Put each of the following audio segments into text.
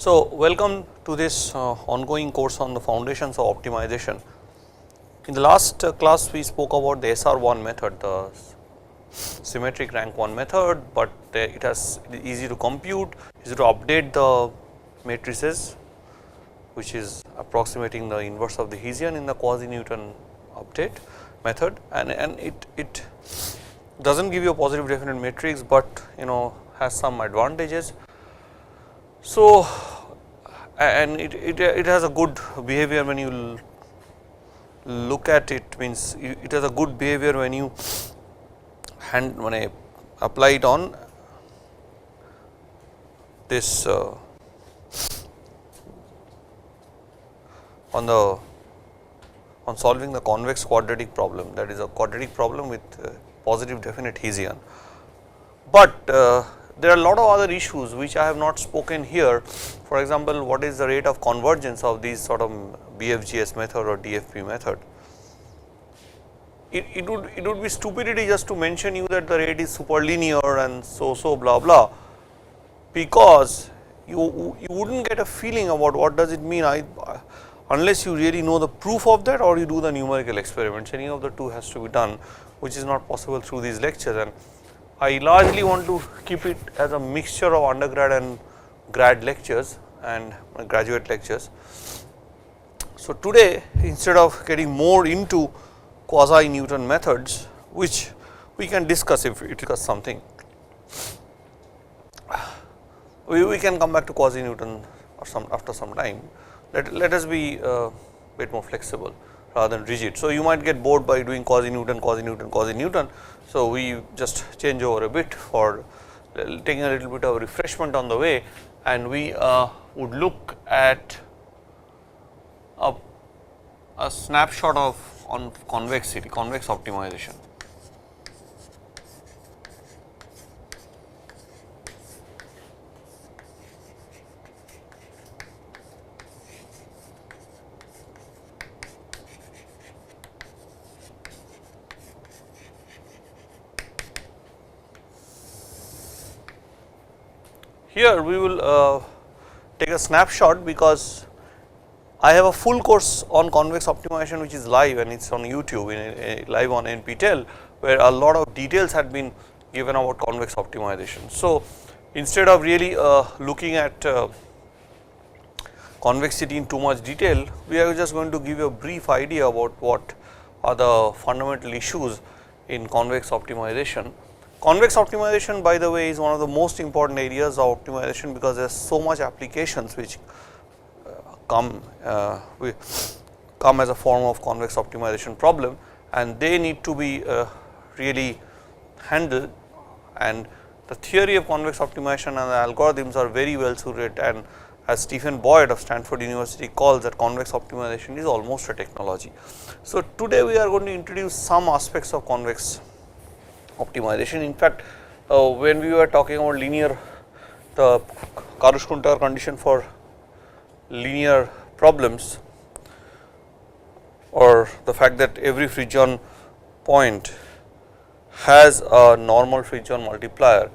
So, welcome to this ongoing course on the foundations of optimization. In the last class we spoke about the SR1 method, the symmetric rank 1 method, but it is easy to compute, easy to update the matrices, which is approximating the inverse of the Hessian in the quasi-Newton update method, and it does not give you a positive definite matrix, but has some advantages. So, and it has a good behavior when you look at it, means it has a good behavior when you when I apply it on this on solving the convex quadratic problem, that is a quadratic problem with positive definite Hessian. But there are a lot of other issues which I have not spoken here. For example, what is the rate of convergence of these sort of BFGS method or DFP method? It would be stupidity just to mention you that the rate is superlinear and so blah blah, because you would not get a feeling about what does it mean unless you really know the proof of that, or you do the numerical experiments. Any of the two has to be done, which is not possible through these lectures, and I largely want to keep it as a mixture of undergrad and grad lectures and graduate lectures. So, today instead of getting more into quasi-Newton methods, which we can discuss if we discuss something, we can come back to quasi-Newton or after some time. Let us be a bit more flexible rather than rigid. So, you might get bored by doing quasi-Newton, quasi-Newton, quasi-Newton. So, we just change over a bit for taking a little bit of refreshment on the way, and we would look at a snapshot on convexity, convex optimization. Here we will take a snapshot, because I have a full course on convex optimization which is live and it is on YouTube, live on NPTEL, where a lot of details had been given about convex optimization. So, instead of really looking at convexity in too much detail, we are just going to give you a brief idea about what are the fundamental issues in convex optimization. Convex optimization, by the way, is one of the most important areas of optimization, because there is so much applications which come as a form of convex optimization problem, and they need to be really handled, and the theory of convex optimization and the algorithms are very well suited, and as Stephen Boyd of Stanford University calls that, convex optimization is almost a technology. So, today we are going to introduce some aspects of convex optimization. In fact, when we were talking about the Karush-Kunter condition for linear problems, or the fact that every Fridtjohn point has a normal Fridtjohn multiplier.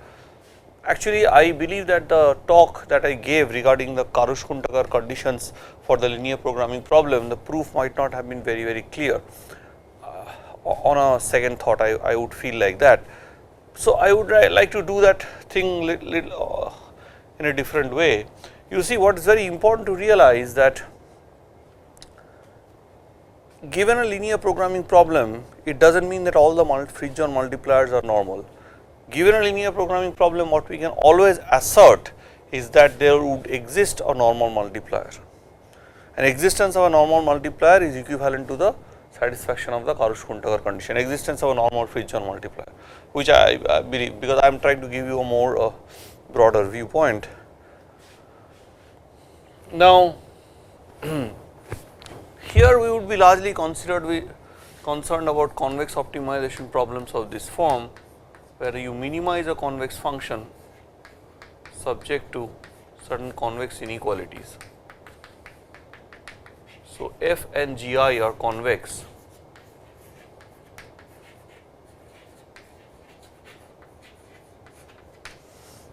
Actually, I believe that the talk that I gave regarding the Karush-Kunter conditions for the linear programming problem, the proof might not have been very clear. On a second thought, I would feel like that. So, I would like to do that thing in a different way. You see, what is very important to realize that given a linear programming problem, it does not mean that all the Fridtjohn multipliers are normal. Given a linear programming problem, what we can always assert is that there would exist a normal multiplier. An existence of a normal multiplier is equivalent to the satisfaction of the Karush-Kunter condition, existence of a normal Fridtjohn multiplier, which I believe, because I am trying to give you a more broader viewpoint. Now, here we would be largely concerned about convex optimization problems of this form, where you minimize a convex function subject to certain convex inequalities. So, f and gi are convex.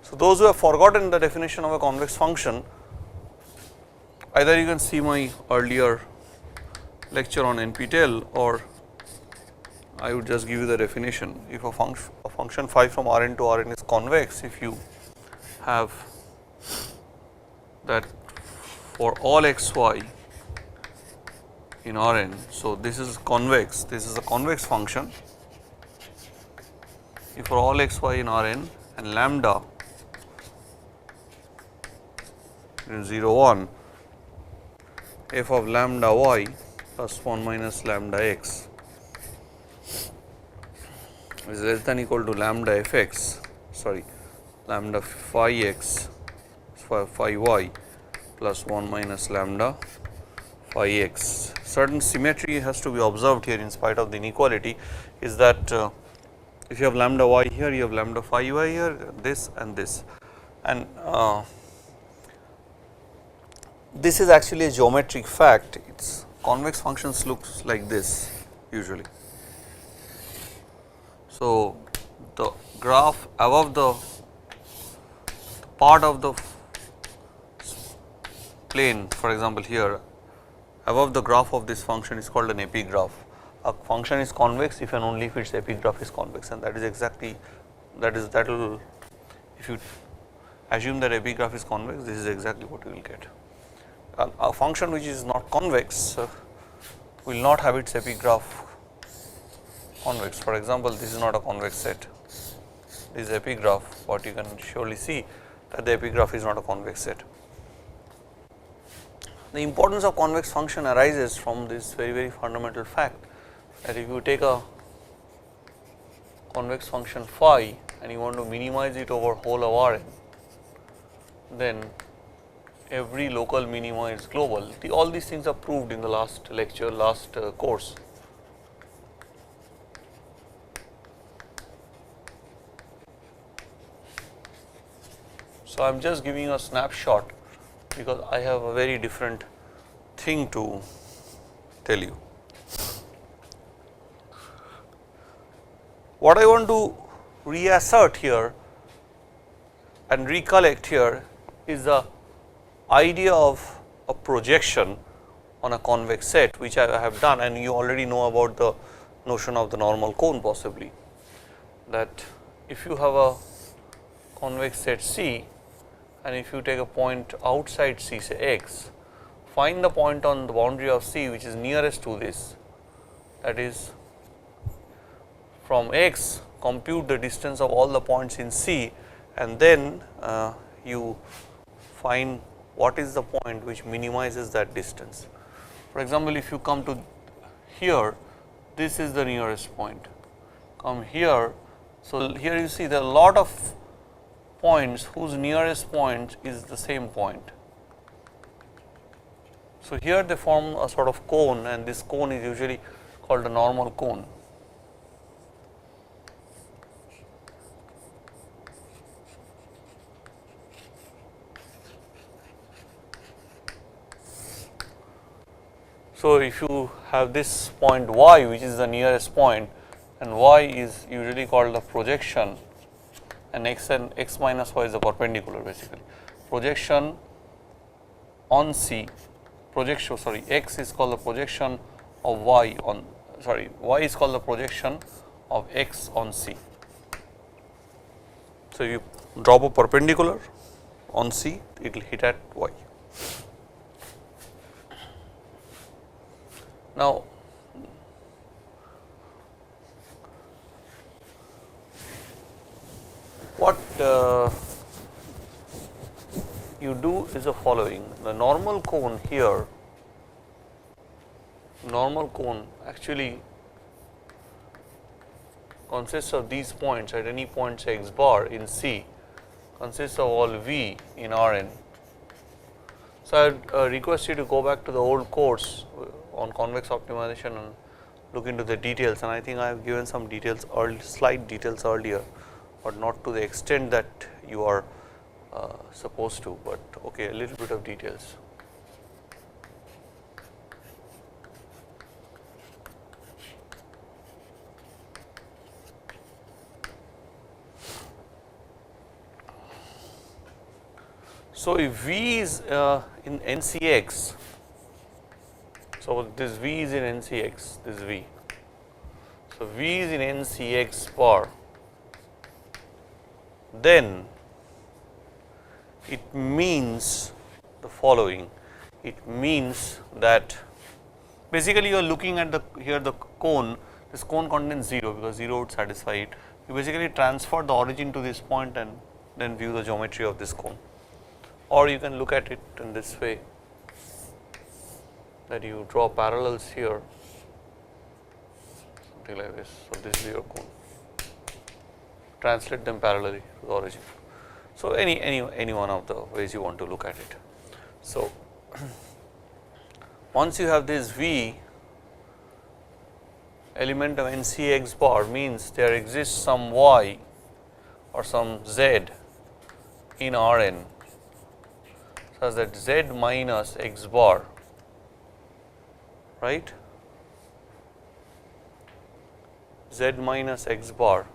So, those who have forgotten the definition of a convex function, either you can see my earlier lecture on NPTEL, or I would just give you the definition. If a function phi from Rn to Rn is convex, if you have that for all xy in Rn, so this is convex, this is a convex function. If for all xy in Rn and lambda in 0 1, f of lambda y plus 1 minus lambda x is less than equal to lambda f x, sorry, lambda phi x phi y plus 1 minus lambda phi x. Certain symmetry has to be observed here in spite of the inequality, is that if you have lambda y here, you have lambda phi y here, this and this, and this is actually a geometric fact. Its convex functions looks like this usually. So, the graph above the part of the plane, for example, here above the graph of this function is called an epigraph. A function is convex if and only if its epigraph is convex, and that is exactly that will, if you assume that epigraph is convex, this is exactly what you will get. A function which is not convex will not have its epigraph convex. For example, this is not a convex set, this is epigraph, but you can surely see that the epigraph is not a convex set. The importance of convex function arises from this very fundamental fact that if you take a convex function phi and you want to minimize it over whole of Rn, then every local minima is global. All these things are proved in the last lecture, last course. So, I am just giving a snapshot because I have a very different thing to tell you. What I want to reassert here and recollect here is the idea of a projection on a convex set, which I have done, and you already know about the notion of the normal cone possibly, that if you have a convex set C and if you take a point outside C, say x, find the point on the boundary of C which is nearest to this, that is from x compute the distance of all the points in C, and then you find what is the point which minimizes that distance. For example, if you come to here, this is the nearest point, come here. So, here you see there are a lot of points whose nearest point is the same point. So, here they form a sort of cone, and this cone is usually called a normal cone. So, if you have this point y which is the nearest point, and y is usually called the projection, and x minus y is the perpendicular basically. Projection on C, projection, sorry, x is called the projection of y on, sorry, y is called the projection of x on C. So, you drop a perpendicular on C, it will hit at y. Now, what you do is the following: the normal cone here, normal cone actually consists of these points at any point say x bar in C, consists of all V in Rn. So, I request you to go back to the old course on convex optimization and look into the details, and I think I have given some details slight details earlier, but not to the extent that you are supposed to, but okay, a little bit of details. So, if V is in NCX, so this V is in NCX, this V. So, V is in NCX bar, then it means the following. It means that basically you are looking at the here the cone, this cone contains 0 because 0 would satisfy it. You basically transfer the origin to this point and then view the geometry of this cone, or you can look at it in this way, that you draw parallels here, something like this. So, this is your cone, translate them parallelly to the origin. So, any one of the ways you want to look at it. So, once you have this V element of NCX bar, means there exists some Y or some Z in Rn such that Z minus X bar, right, Z minus X bar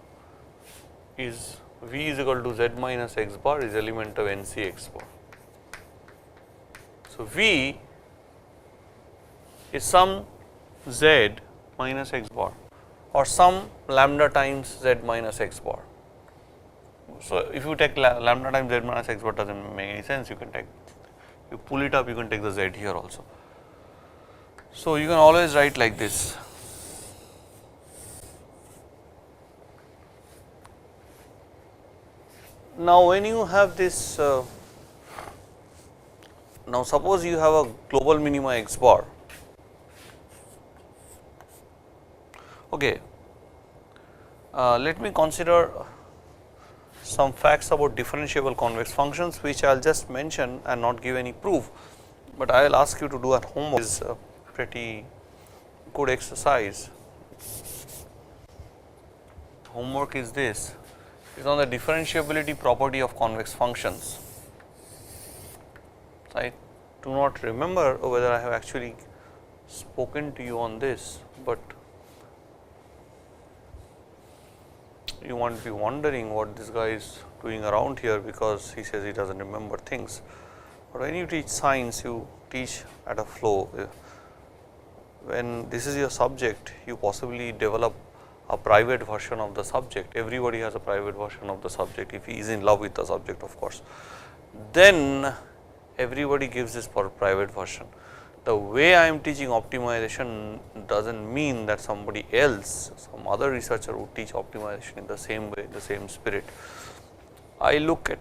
is V is equal to Z minus X bar is element of NCX bar. So, V is some Z minus X bar or some lambda times Z minus X bar. So, if you take lambda times Z minus X bar, does not make any sense, you can take, you pull it up, you can take the Z here also. So, you can always write like this. Now, when you have this, now suppose you have a global minima X bar. Okay, let me consider some facts about differentiable convex functions, which I will just mention and not give any proof, but I will ask you to do at homework. Is a pretty good exercise. Homework is this, is on the differentiability property of convex functions. I do not remember whether I have actually spoken to you on this, but you won't be wondering what this guy is doing around here, because he says he does not remember things. But when you teach science, you teach at a flow. When this is your subject, you possibly develop a private version of the subject. Everybody has a private version of the subject, if he is in love with the subject, of course. Then everybody gives this for private version. The way I am teaching optimization does not mean that somebody else, some other researcher would teach optimization in the same way, the same spirit. I look at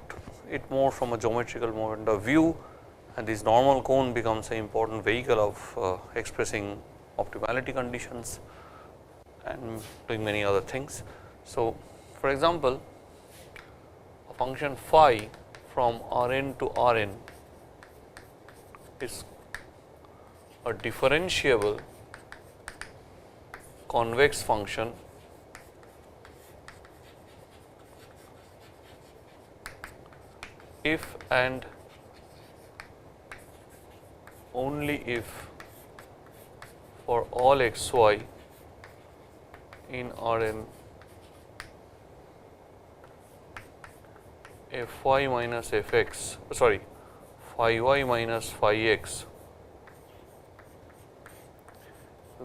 it more from a geometrical point of view, and this normal cone becomes an important vehicle of expressing optimality conditions and doing many other things. So, for example, a function phi from Rn to Rn is a differentiable convex function if and only if for all xy in Rn Fy minus Fx, sorry, phi y minus phi x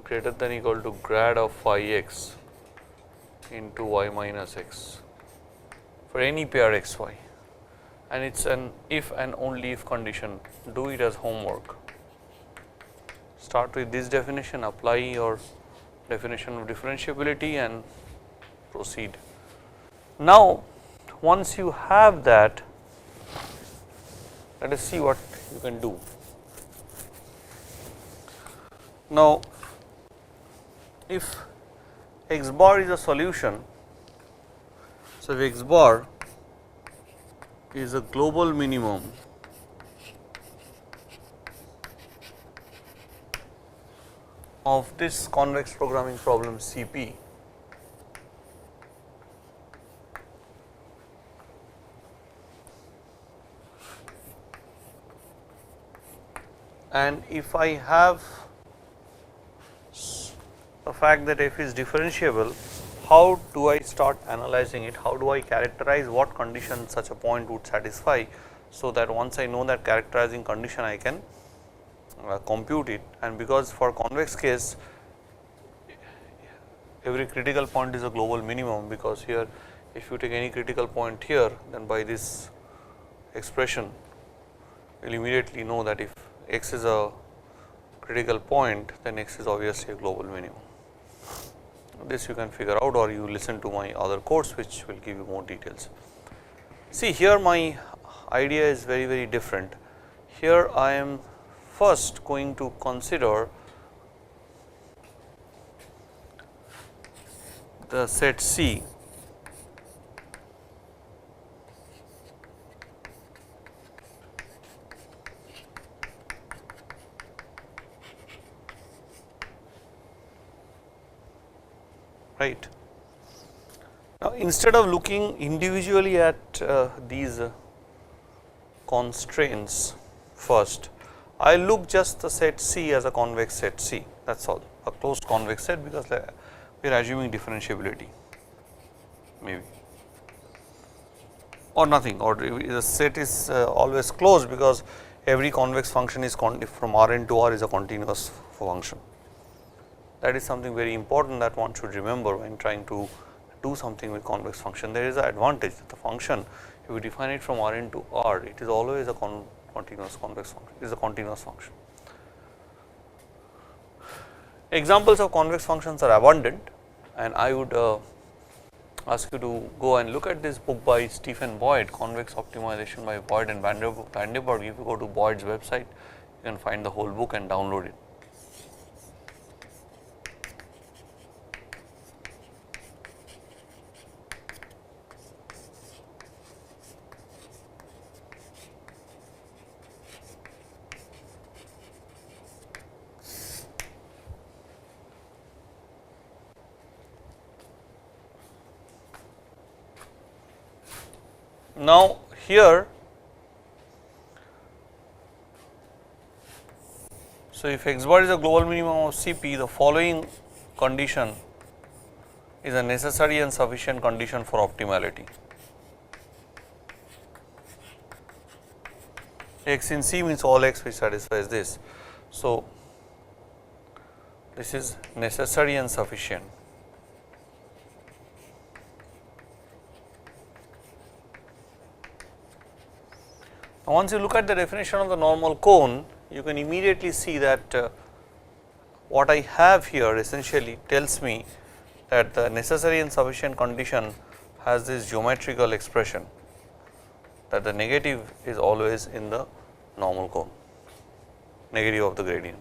greater than equal to grad of phi x into y minus x for any pair xy, and it is an if and only if condition. Do it as homework. Start with this definition, apply your definition of differentiability and proceed. Now, once you have that, let us see what you can do. Now, if x bar is a solution, so if x bar is a global minimum of this convex programming problem CP, and if I have the fact that f is differentiable, how do I start analyzing it? How do I characterize what condition such a point would satisfy so that once I know that characterizing condition I can compute it, and because for convex case every critical point is a global minimum, because here if you take any critical point here, then by this expression you will immediately know that if x is a critical point, then x is obviously a global minimum. This you can figure out, or you listen to my other course which will give you more details. See, here my idea is very different. Here I am first going to consider the set C right. Now, instead of looking individually at these constraints first, I look just the set C as a convex set C, that is all, a closed convex set, because we are assuming differentiability maybe, or nothing, or the set is always closed because every convex function is from Rn to R is a continuous function. That is something very important that one should remember when trying to do something with convex function. There is an advantage that the function, if you define it from Rn to R, it is always a continuous convex function, it is a continuous function. Examples of convex functions are abundant, and I would ask you to go and look at this book by Stephen Boyd, Convex Optimization by Boyd and Van der Berg. If you go to Boyd's website, you can find the whole book and download it. Now, here, so if x bar is a global minimum of Cp, the following condition is a necessary and sufficient condition for optimality. X in C means all x which satisfies this. So, this is necessary and sufficient. Now, once you look at the definition of the normal cone, you can immediately see that what I have here essentially tells me that the necessary and sufficient condition has this geometrical expression, that the negative is always in the normal cone, negative of the gradient.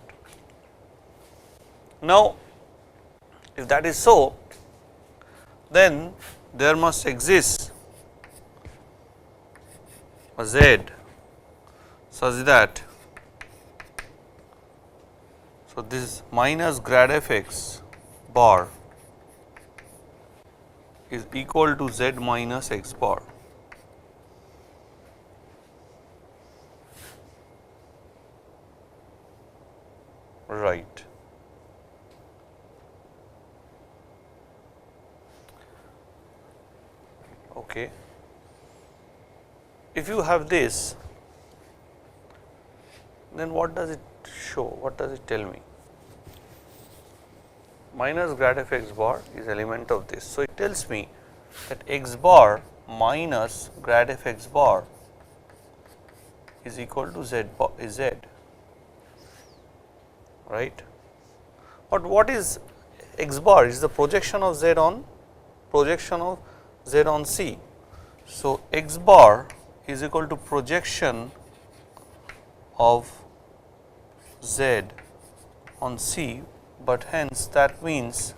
Now, if that is so, then there must exist a z such that, so this minus grad f x bar is equal to z minus x bar. Right. Okay. If you have this, then what does it show? What does it tell me? Minus grad f x bar is element of this. So, it tells me that x bar minus grad f x bar is equal to z bar, is z, right. But what is x bar? It is the projection of z on C. So, x bar is equal to projection of z on C, but hence that means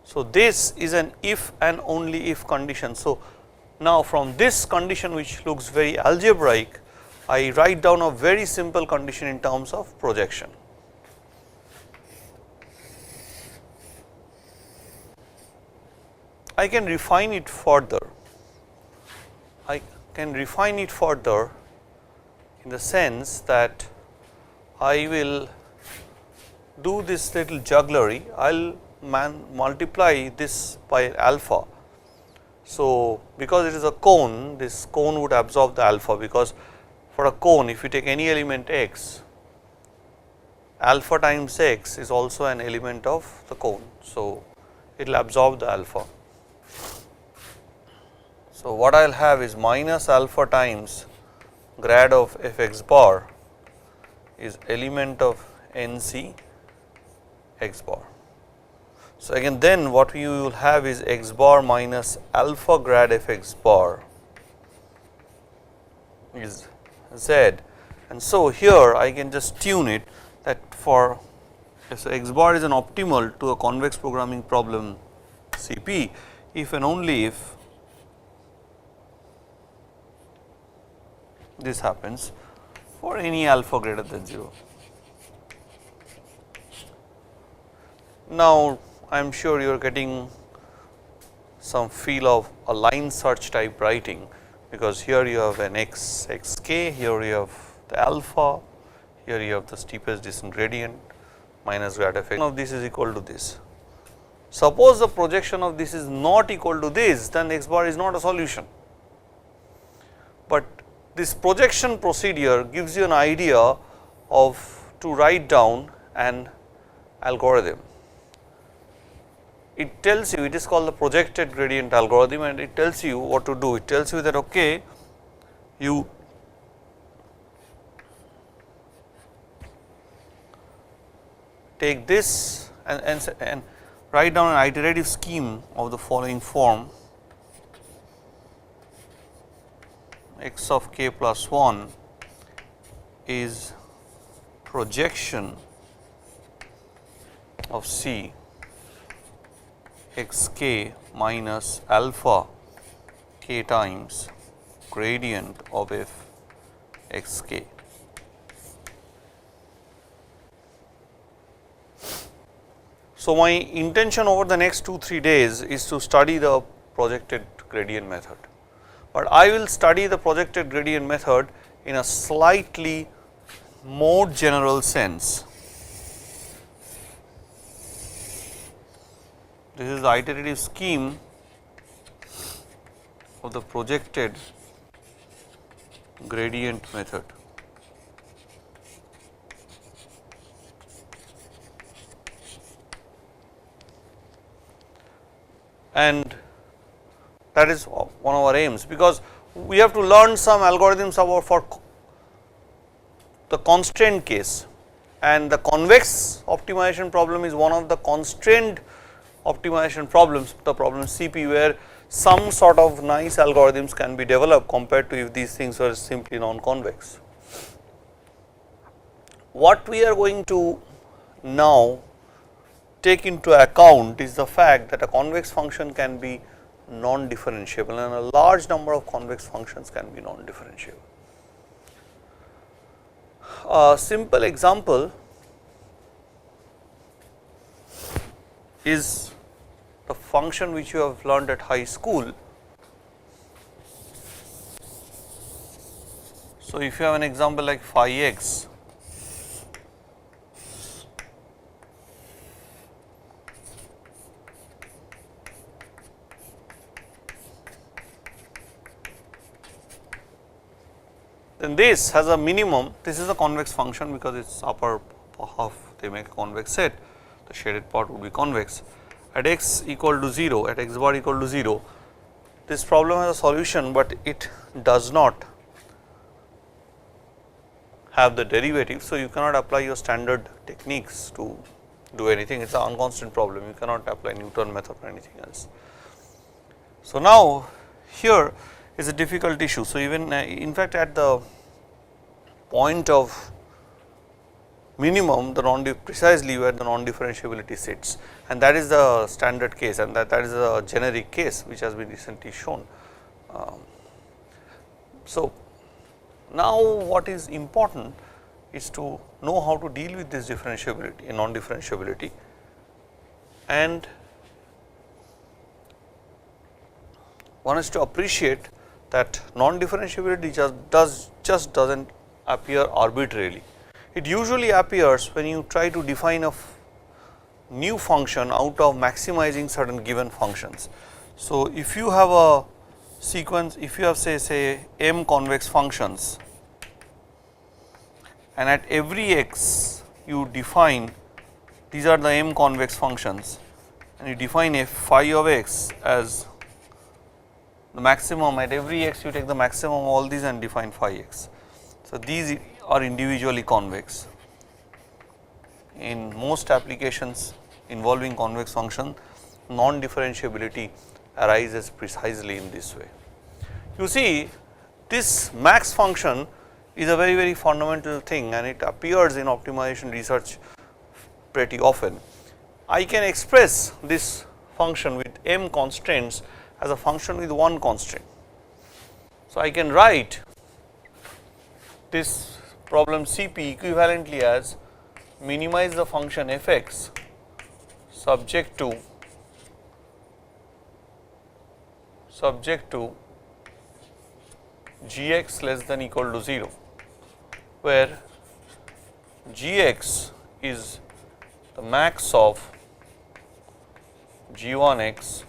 so this is an if and only if condition. So, now from this condition which looks very algebraic, I write down a very simple condition in terms of projection. I can refine it further. I can refine it further in the sense that I will do this little jugglery. I will multiply this by alpha. So, because it is a cone, this cone would absorb the alpha, because for a cone, if you take any element x, alpha times x is also an element of the cone. So, it will absorb the alpha. So, what I will have is minus alpha times grad of f x bar is element of n c x bar. So, again then what we will have is x bar minus alpha grad f x bar is z, and so here I can just tune it that for so x bar is an optimal to a convex programming problem CP if and only if this happens for any alpha greater than 0. Now, I am sure you are getting some feel of a line search type writing, because here you have an x k, here you have the alpha, here you have the steepest descent gradient minus grad f x. Of this is equal to this. Suppose the projection of this is not equal to this, then x bar is not a solution. But this projection procedure gives you an idea of to write down an algorithm. It tells you, it is called the projected gradient algorithm, and it tells you what to do. It tells you that okay, you take this and write down an iterative scheme of the following form: x of k plus 1 is projection of C x k minus alpha k times gradient of f x k. So, my intention over the next 2-3 days is to study the projected gradient method, but I will study the projected gradient method in a slightly more general sense. This is the iterative scheme of the projected gradient method. And that is one of our aims, because we have to learn some algorithms about for the constraint case, and the convex optimization problem is one of the constrained optimization problems, the problem CP, where some sort of nice algorithms can be developed compared to if these things were simply non-convex. What we are going to now take into account is the fact that a convex function can be non-differentiable, and a large number of convex functions can be non-differentiable. A simple example is the function which you have learned at high school. So, if you have an example like phi x, then this has a minimum. This is a convex function because its upper half they make a convex set, the shaded part would be convex. At x equal to 0, at x bar equal to 0, this problem has a solution, but it does not have the derivative. So, you cannot apply your standard techniques to do anything, it is an unconstant problem, you cannot apply Newton method or anything else. So, now here is a difficult issue. So, even in fact, at the point of minimum, the precisely where the non-differentiability sits, and that is the standard case, and that is a generic case which has been recently shown. So, now what is important is to know how to deal with this differentiability and non-differentiability, and one is to appreciate that non-differentiability just does not appear arbitrarily. It usually appears when you try to define a new function out of maximizing certain given functions. So, if you have a sequence, if you have say m convex functions and at every x you define, these are the m convex functions, and you define f phi of x as the maximum. At every x you take the maximum of all these and define phi x. So, these are individually convex. In most applications involving convex function, non-differentiability arises precisely in this way. You see, this max function is a very fundamental thing, and it appears in optimization research pretty often. I can express this function with m constraints as a function with one constraint. So, I can write this problem CP equivalently as minimize the function f x subject to g x less than equal to 0, where g x is the max of g 1 x.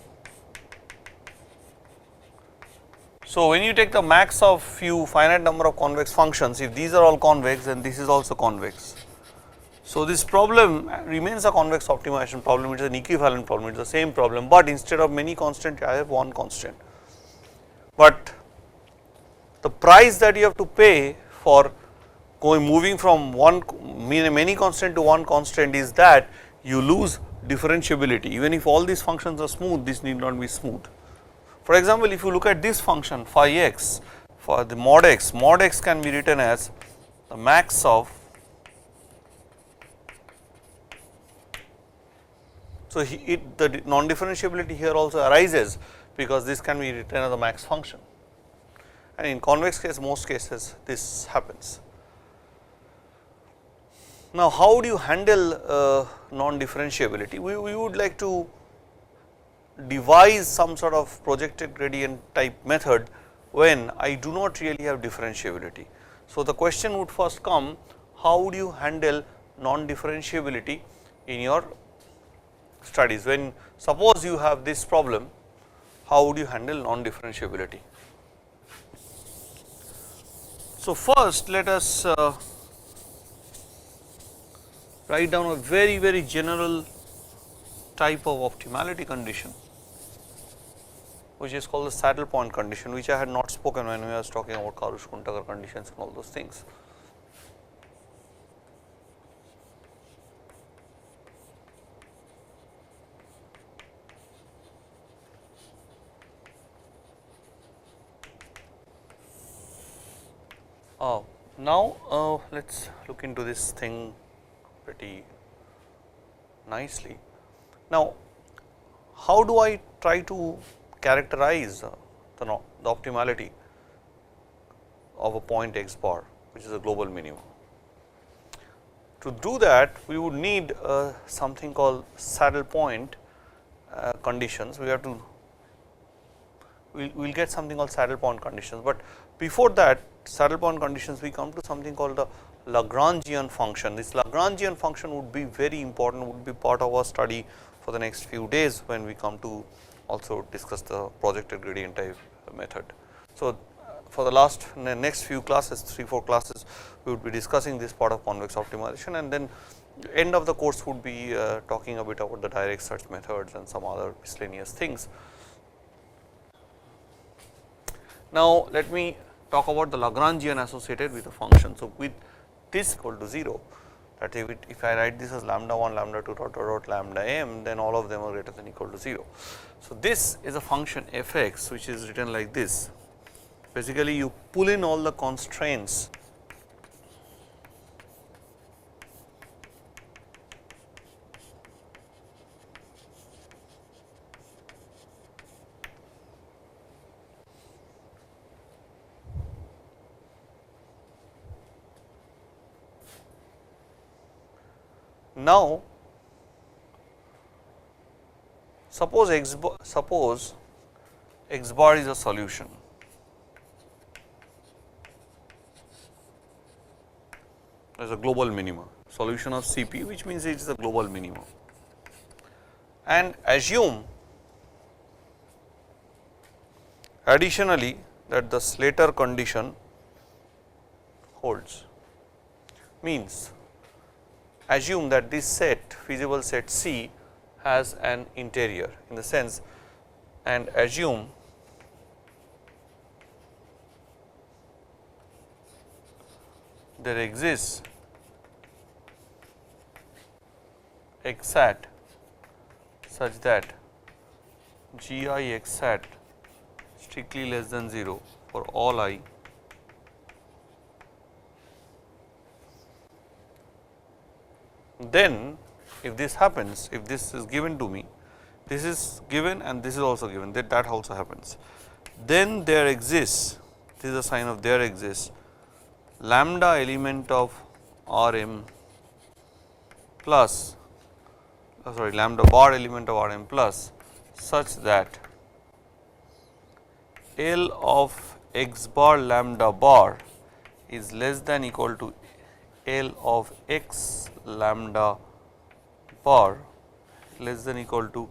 So, when you take the max of few finite number of convex functions, if these are all convex, then this is also convex. So, this problem remains a convex optimization problem, it is an equivalent problem, it is the same problem, but instead of many constraints I have one constant. But the price that you have to pay for moving from many constant to one constant is that you lose differentiability. Even if all these functions are smooth, this need not be smooth. For example, if you look at this function phi x for the mod x can be written as the max of. So, the non-differentiability here also arises because this can be written as a max function, and in convex case most cases this happens. Now, how do you handle non-differentiability? We would like to devise some sort of projected gradient type method when I do not really have differentiability. So, the question would first come, how do you handle non-differentiability in your studies? When suppose you have this problem, how would you handle non-differentiability? So, first let us write down a very general type of optimality condition, which is called the saddle point condition, which I had not spoken when we was talking about Karush-Kuntaker conditions and all those things. Now, let us look into this thing pretty nicely. Now, how do I try to characterize the optimality of a point x bar, which is a global minimum? To do that, we would need something called saddle point conditions. We have to, we will get something called saddle point conditions, but before that saddle point conditions we come to something called the Lagrangian function. This Lagrangian function would be very important, would be part of our study for the next few days when we come to also discuss the projected gradient type method. So, for the next few classes, 3-4 classes, we would be discussing this part of convex optimization, and then end of the course would be talking a bit about the direct search methods and some other miscellaneous things. Now, let me talk about the Lagrangian associated with a function. So, with this equal to 0, that if I write this as lambda 1, lambda 2 dot lambda m, then all of them are greater than equal to 0. So, this is a function f x which is written like this. Basically, you pull in all the constraints now. Suppose x bar is a solution. There is a global minimum, solution of CP, which means it is a global minimum. and assume additionally that the Slater condition holds. Means assume that this set, feasible set C, has an interior in the sense, and assume there exists x hat such that G I x hat strictly less than 0 for all I then if this happens, if this is given to me, this is given and this is also given, that also happens, then there exists, this is a sign of there exists lambda element of R m plus lambda bar element of R m plus such that L of x bar lambda bar is less than equal to L of x lambda bar less than equal to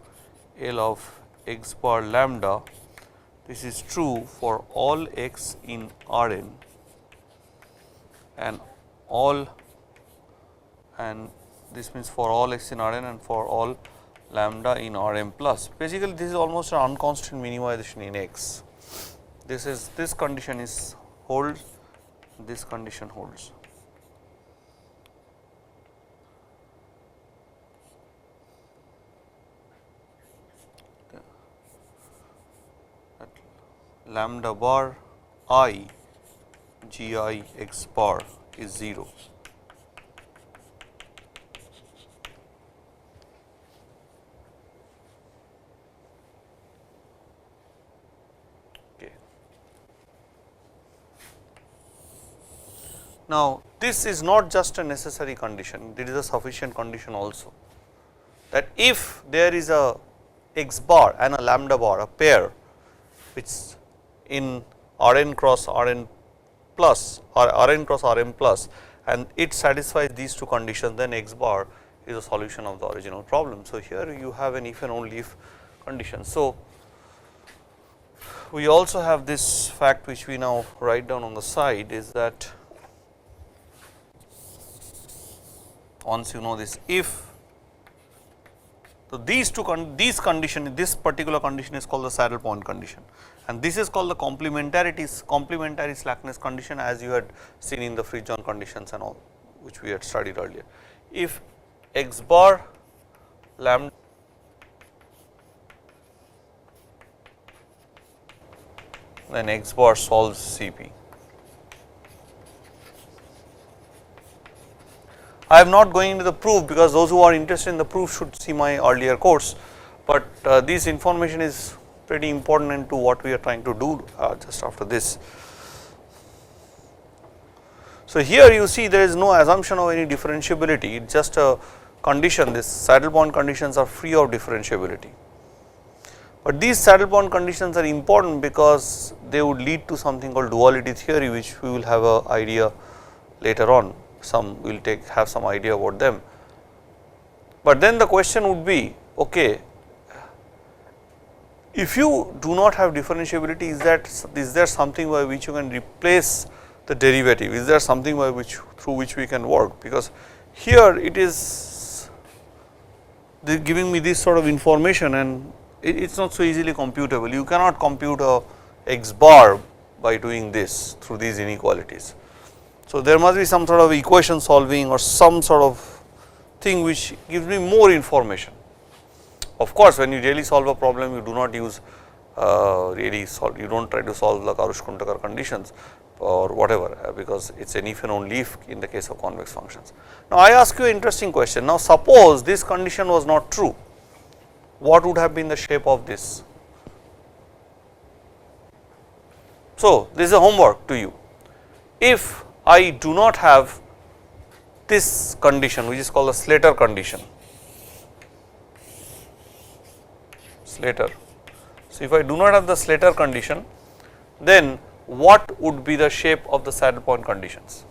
L of x bar lambda. This is true for all x in R n and this means for all x in R n and for all lambda in R m plus. Basically, this is almost an unconstant minimization in x. This condition is holds, this condition holds. Lambda bar I G I x bar is 0. Okay. Now, this is not just a necessary condition, it is a sufficient condition also, that if there is a x bar and a lambda bar, a pair which in R n cross R n plus or R n cross R m plus, and it satisfies these two conditions, then x bar is a solution of the original problem. So, here you have an if and only if condition. So, we also have this fact which we now write down on the side, is that once you know this, if so these condition, this particular condition is called the saddle point condition, and this is called the complementary slackness condition, as you had seen in the Fridtjohn conditions and all, which we had studied earlier. If x bar lambda then x bar solves CP. I am not going into the proof, because those who are interested in the proof should see my earlier course, but this information is pretty important into what we are trying to do just after this. So, here you see there is no assumption of any differentiability, it is just a condition. This saddle point conditions are free of differentiability, but these saddle point conditions are important because they would lead to something called duality theory, which we will have an idea later on. Some will have some idea about them, but then the question would be, okay, if you do not have differentiability, is there something by which you can replace the derivative? Is there something by which through which we can work? Because here it is giving me this sort of information, and it is not so easily computable. You cannot compute a x bar by doing this through these inequalities. So, there must be some sort of equation solving or some sort of thing which gives me more information. Of course, when you really solve a problem, you do not use you do not try to solve the Karush-Kuntakar conditions or whatever, because it is an if and only if in the case of convex functions. Now, I ask you an interesting question. Now, suppose this condition was not true, what would have been the shape of this? So, this is a homework to you. If I do not have this condition, which is called the Slater condition, Slater. So, if I do not have the Slater condition, then what would be the shape of the saddle point conditions?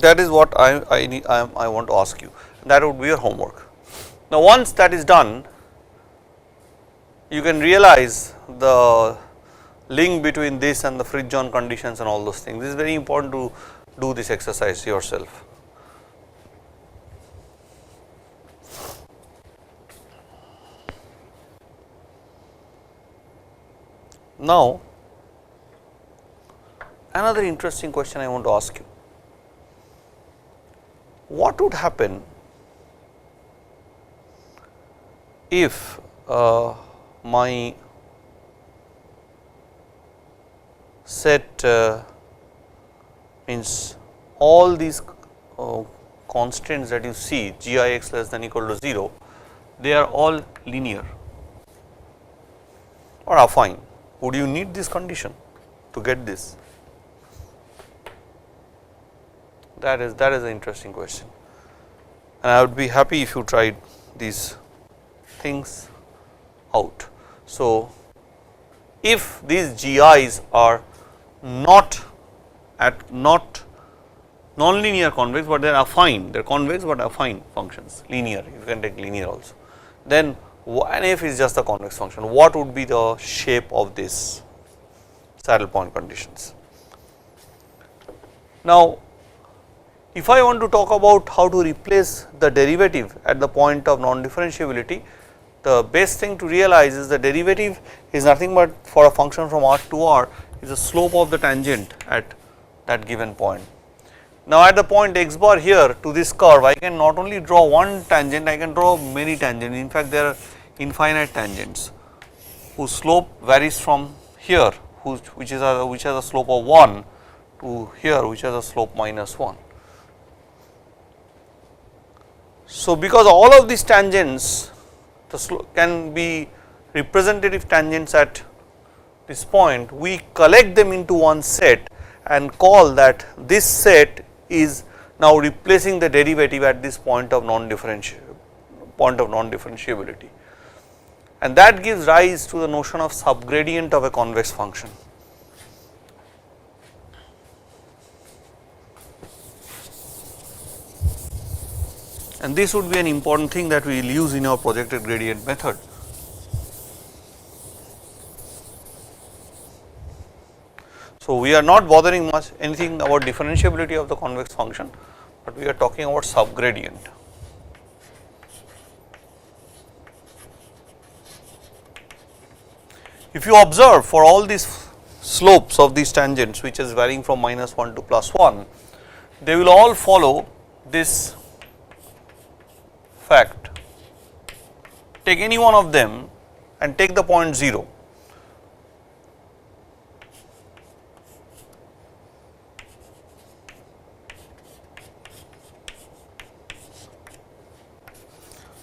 That is what I want to ask you, that would be your homework. Now, once that is done, you can realize the link between this and the fridge zone conditions and all those things. This is very important to do this exercise yourself. Now, another interesting question I want to ask you: what would happen if my set means all these constants that you see g I x less than equal to 0, they are all linear or affine? Would you need this condition to get this? That is an interesting question, and I would be happy if you tried these things out. So, if these GIs are not nonlinear convex, but they are affine, they are convex but affine functions, linear, you can take linear also, then and if is just the convex function, what would be the shape of this saddle point conditions? Now, if I want to talk about how to replace the derivative at the point of non-differentiability, the best thing to realize is the derivative is nothing but for a function from R to R is the slope of the tangent at that given point. Now, at the point x bar here to this curve, I can not only draw one tangent, I can draw many tangents. In fact, there are infinite tangents whose slope varies from here, which has a slope of 1 to here, which has a slope minus 1. So, because all of these tangents the slope can be representative tangents at this point, we collect them into one set and call that this set is now replacing the derivative at this point of non-differentiability, and that gives rise to the notion of subgradient of a convex function. And this would be an important thing that we will use in our projected gradient method. So, we are not bothering much anything about differentiability of the convex function, but we are talking about subgradient. If you observe for all these slopes of these tangents, which is varying from minus 1 to plus 1, they will all follow this fact. Take any one of them and take the point 0.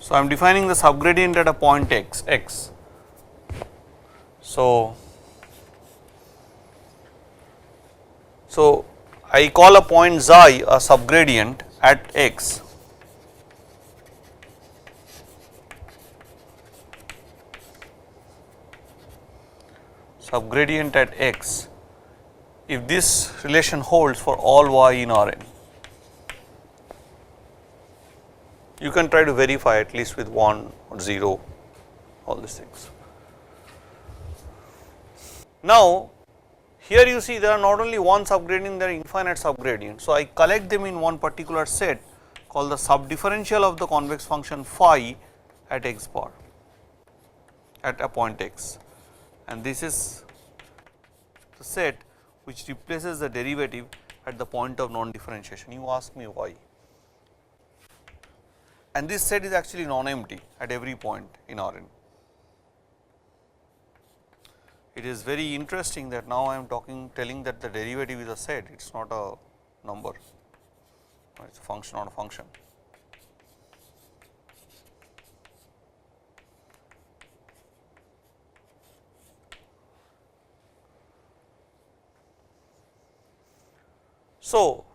So, I am defining the subgradient at a point x. So, I call a point xi a subgradient at x. Subgradient at x if this relation holds for all y in Rn. You can try to verify at least with 1 or 0, all these things. Now, here you see there are not only one subgradient, there are infinite subgradients. So, I collect them in one particular set called the subdifferential of the convex function phi at x bar at a point x, and this is the set which replaces the derivative at the point of non-differentiation. You ask me why, and this set is actually non-empty at every point in Rn. It is very interesting that now I am telling that the derivative is a set, it is not a number, it is a function, not a function. So,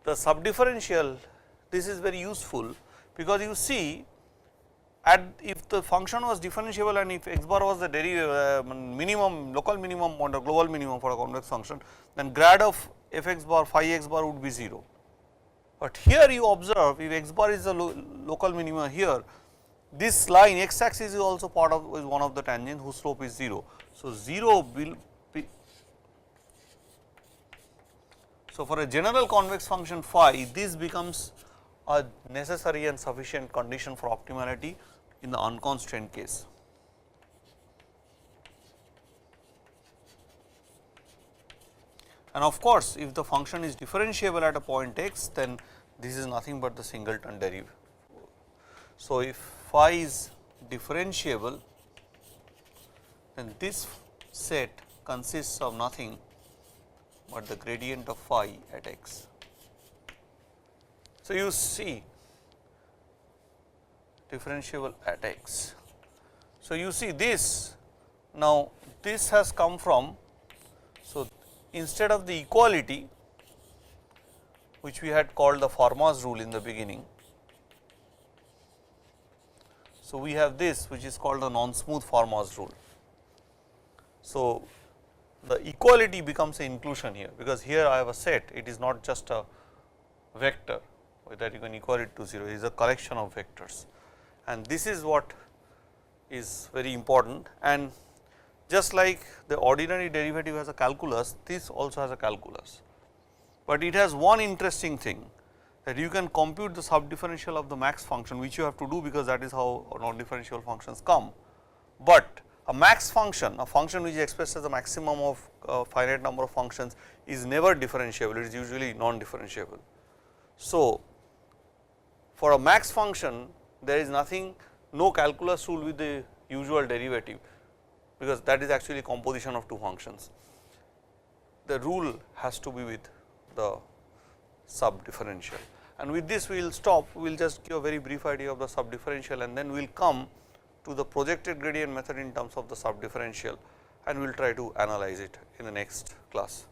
the subdifferential, this is very useful because you see if the function was differentiable and if x bar was the minimum, local minimum or the global minimum for a convex function, then grad of f x bar phi x bar would be 0. But here you observe if x bar is the local minima here, this line x axis is also part of is one of the tangents whose slope is 0. So, 0 will be. So, for a general convex function phi, this becomes a necessary and sufficient condition for optimality in the unconstrained case. And of course, if the function is differentiable at a point x, then this is nothing but the singleton derivative. So, if phi is differentiable, then this set consists of nothing but the gradient of phi at x. So, you see differentiable at x. So, you see this now this has come from. So, instead of the equality which we had called the Fermat's rule in the beginning. So, we have this which is called the non-smooth Fermat's rule. So, the equality becomes an inclusion here, because here I have a set, it is not just a vector that you can equal it to 0, it is a collection of vectors, and this is what is very important. And just like the ordinary derivative has a calculus, this also has a calculus, but it has one interesting thing, that you can compute the subdifferential of the max function, which you have to do because that is how non-differentiable functions come. But a max function, a function which is expressed as a maximum of finite number of functions, is never differentiable, it is usually non-differentiable. So, for a max function there is nothing, no calculus rule with the usual derivative, because that is actually composition of two functions. The rule has to be with the subdifferential, and with this we will stop. We will just give a very brief idea of the subdifferential, and then we will come to the projected gradient method in terms of the subdifferential, and we will try to analyze it in the next class.